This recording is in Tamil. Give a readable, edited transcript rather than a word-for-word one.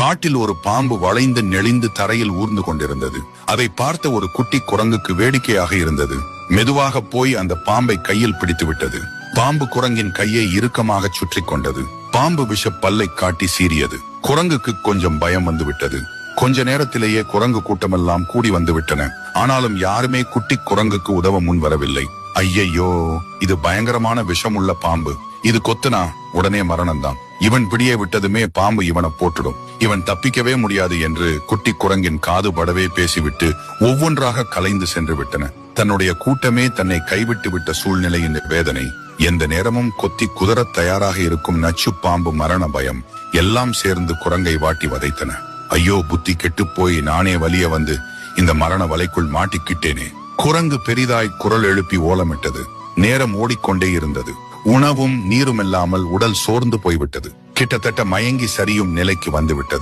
காட்டில் ஒரு பாம்பு வளைந்து நெளிந்து தரையில் ஊர்ந்து கொண்டிருந்தது. அதை பார்த்த ஒரு குட்டி குரங்குக்கு வேடிக்கையாக இருந்தது. மெதுவாக போய் அந்த பாம்பை கையில் பிடித்து விட்டது. பாம்பு குரங்கின் கையை இறுக்கமாக சுற்றி கொண்டது. பாம்பு விஷ பல்லை காட்டி சீறியது. குரங்குக்கு கொஞ்சம் பயம் வந்து விட்டது. கொஞ்ச நேரத்திலேயே குரங்கு கூட்டமெல்லாம் கூடி வந்து விட்டன. ஆனாலும் யாருமே குட்டி குரங்குக்கு உதவ முன் வரவில்லை. ஐயையோ, இது பயங்கரமான விஷமுள்ள பாம்பு. இது கொத்துனா உடனே மரணம்தான். இவன் பிடியே விட்டதுமே பாம்பு இவனை போட்டுடும். இவன் தப்பிக்கவே முடியாது என்று குட்டி குரங்கின் காது படவே பேசிவிட்டு ஒவ்வொன்றாக கலைந்து சென்று விட்டன. தன்னுடைய கூட்டமே தன்னை கைவிட்டு விட்ட சூழ்நிலையின் வேதனை, எந்த நேரமும் கொத்தி குதறத் தயாராக இருக்கும் நச்சு பாம்பு, மரண பயம் எல்லாம் சேர்ந்து குரங்கை வாட்டி வதைத்தன. ஐயோ, புத்தி கெட்டு போய் நானே வலிய வந்து இந்த மரண வலைக்குள் மாட்டிக்கிட்டேனே. குரங்கு பெரிதாய் குரல் எழுப்பி ஓலமிட்டது. நேரம் ஓடிக்கொண்டே இருந்தது. உணவும் நீரும் இல்லாமல் உடல் சோர்ந்து போய்விட்டது. கிட்டத்தட்ட மயங்கி சரியும் நிலைக்கு வந்து விட்டது.